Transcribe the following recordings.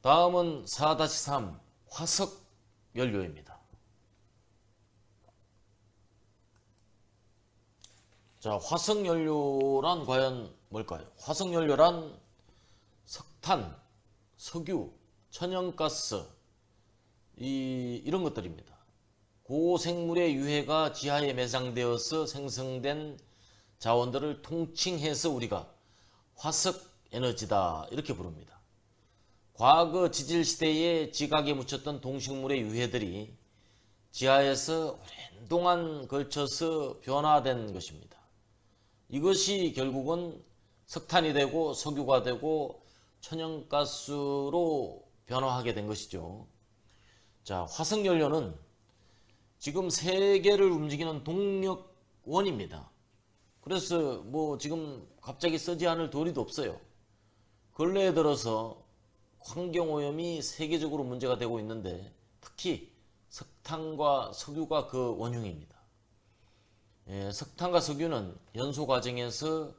다음은 4-3 화석연료입니다. 자, 화석연료란 과연 뭘까요? 화석연료란 석탄, 석유, 천연가스 이런 것들입니다. 고생물의 유해가 지하에 매장되어서 생성된 자원들을 통칭해서 우리가 화석에너지다 이렇게 부릅니다. 과거 지질시대에 지각에 묻혔던 동식물의 유해들이 지하에서 오랜 동안 걸쳐서 변화된 것입니다. 이것이 결국은 석탄이 되고 석유가 되고 천연가스로 변화하게 된 것이죠. 자, 화석연료는 지금 세계를 움직이는 동력원입니다. 그래서 지금 갑자기 쓰지 않을 도리도 없어요. 근래에 들어서 환경오염이 세계적으로 문제가 되고 있는데 특히 석탄과 석유가 그 원흉입니다. 석탄과 석유는 연소 과정에서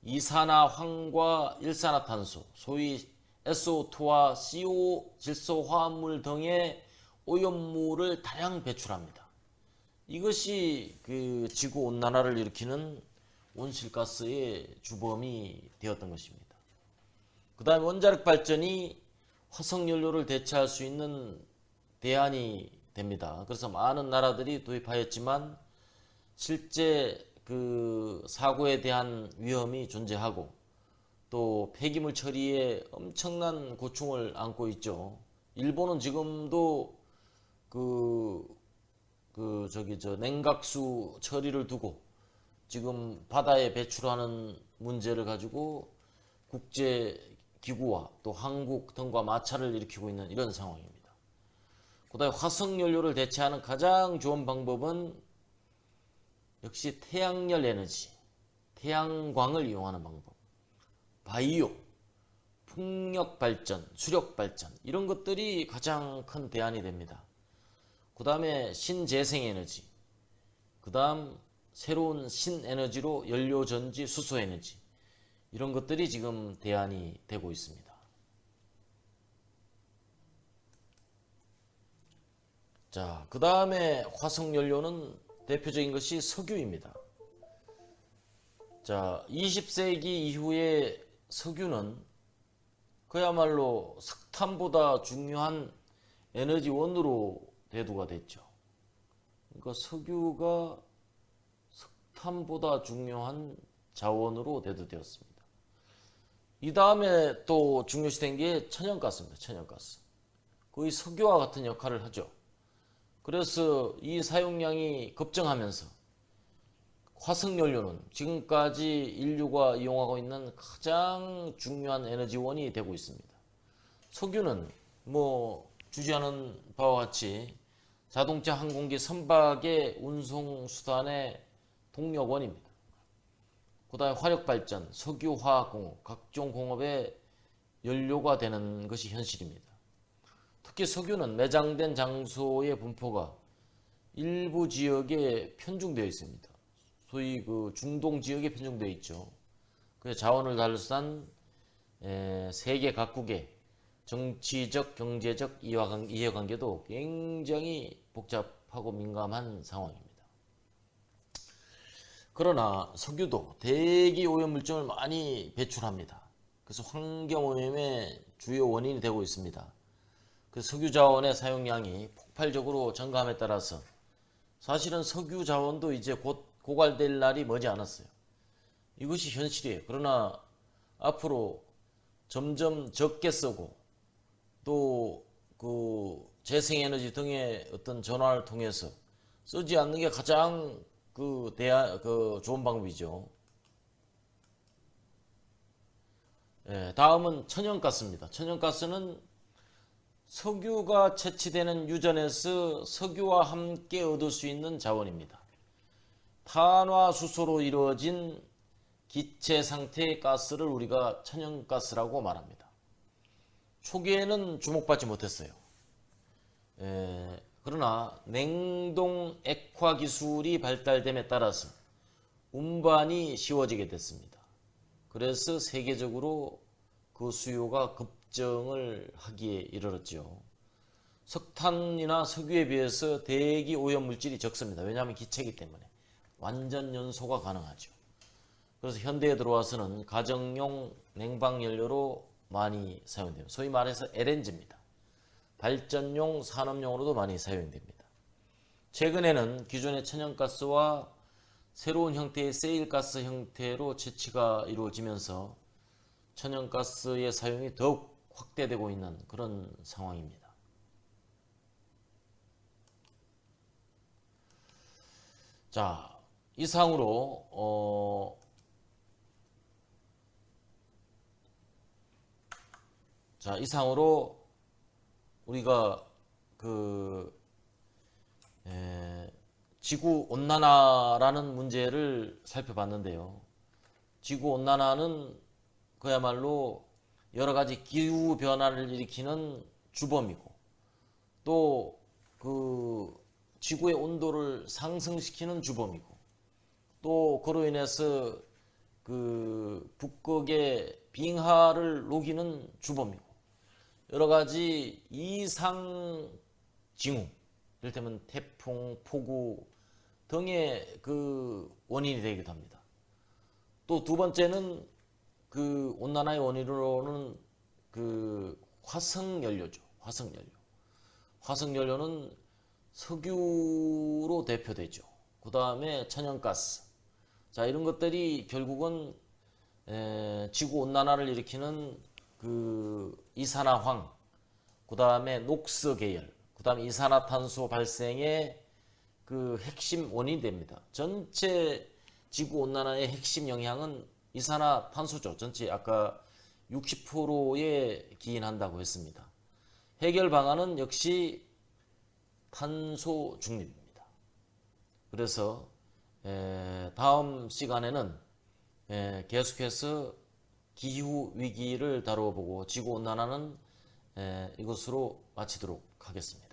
이산화황과 일산화탄소, 소위 SO2와 CO 질소화합물 등의 오염물을 다량 배출합니다. 이것이 그 지구 온난화를 일으키는 온실가스의 주범이 되었던 것입니다. 그 다음에 원자력 발전이 화석연료를 대체할 수 있는 대안이 됩니다. 그래서 많은 나라들이 도입하였지만 실제 그 사고에 대한 위험이 존재하고 또 폐기물 처리에 엄청난 고충을 안고 있죠. 일본은 지금도 냉각수 처리를 두고 지금 바다에 배출하는 문제를 가지고 국제기구와 또 한국 등과 마찰을 일으키고 있는 이런 상황입니다. 그 다음에 화석연료를 대체하는 가장 좋은 방법은 역시 태양열 에너지, 태양광을 이용하는 방법, 바이오, 풍력발전, 수력발전 이런 것들이 가장 큰 대안이 됩니다. 그 다음에 신재생에너지, 그 다음 새로운 신에너지로 연료전지, 수소에너지 이런 것들이 지금 대안이 되고 있습니다. 자, 그 다음에 화석연료는 대표적인 것이 석유입니다. 자, 20세기 이후에 석유는 그야말로 석탄보다 중요한 에너지원으로 대두가 됐죠. 그러니까 석유가 석탄보다 중요한 자원으로 대두되었습니다. 이 다음에 또 중요시된 게 천연가스입니다. 천연가스. 거의 석유와 같은 역할을 하죠. 그래서 이 사용량이 급증하면서 화석연료는 지금까지 인류가 이용하고 있는 가장 중요한 에너지원이 되고 있습니다. 석유는 주지하는 바와 같이 자동차, 항공기, 선박의 운송수단의 동력원입니다. 그 다음에 화력발전, 석유화학공업, 각종 공업의 연료가 되는 것이 현실입니다. 특히 석유는 매장된 장소의 분포가 일부 지역에 편중되어 있습니다. 소위 그 중동 지역에 편중되어 있죠. 그래서 자원을 달산 세계 각국의 정치적, 경제적 이해관계도 굉장히 복잡하고 민감한 상황입니다. 그러나 석유도 대기 오염물질을 많이 배출합니다. 그래서 환경오염의 주요 원인이 되고 있습니다. 그 석유 자원의 사용량이 폭발적으로 증가함에 따라서 사실은 석유 자원도 이제 곧 고갈될 날이 머지 않았어요. 이것이 현실이에요. 그러나 앞으로 점점 적게 쓰고 또 그 재생에너지 등의 어떤 전환을 통해서 쓰지 않는 게 가장 좋은 방법이죠. 다음은 천연가스입니다. 천연가스는 석유가 채취되는 유전에서 석유와 함께 얻을 수 있는 자원입니다. 탄화수소로 이루어진 기체 상태의 가스를 우리가 천연가스라고 말합니다. 초기에는 주목받지 못했어요. 그러나 냉동 액화 기술이 발달됨에 따라서 운반이 쉬워지게 됐습니다. 그래서 세계적으로 그 수요가 입증을 하기에 이르렀죠. 석탄이나 석유에 비해서 대기 오염 물질이 적습니다. 왜냐하면 기체이기 때문에 완전 연소가 가능하죠. 그래서 현대에 들어와서는 가정용 냉방연료로 많이 사용돼요. 소위 말해서 LNG입니다. 발전용, 산업용으로도 많이 사용됩니다. 최근에는 기존의 천연가스와 새로운 형태의 세일가스 형태로 채취가 이루어지면서 천연가스의 사용이 더욱 확대되고 있는 그런 상황입니다. 자, 이상으로 우리가 지구 온난화라는 문제를 살펴봤는데요. 지구 온난화는 그야말로 여러 가지 기후 변화를 일으키는 주범이고, 또 지구의 온도를 상승시키는 주범이고, 또 그로 인해서 북극의 빙하를 녹이는 주범이고, 여러 가지 이상 징후, 이를테면 태풍, 폭우 등의 원인이 되기도 합니다. 또 두 번째는 온난화의 원인으로는 화석연료죠. 화석연료는 석유로 대표되죠. 그 다음에 천연가스. 자, 이런 것들이 결국은 지구 온난화를 일으키는 이산화황, 그 다음에 녹스 계열, 그 다음에 이산화탄소 발생의 핵심 원인이 됩니다. 전체 지구 온난화의 핵심 영향은 이산화탄소죠. 전체 아까 60%에 기인한다고 했습니다. 해결 방안은 역시 탄소 중립입니다. 그래서 다음 시간에는 계속해서 기후 위기를 다뤄보고 지구 온난화는 이것으로 마치도록 하겠습니다.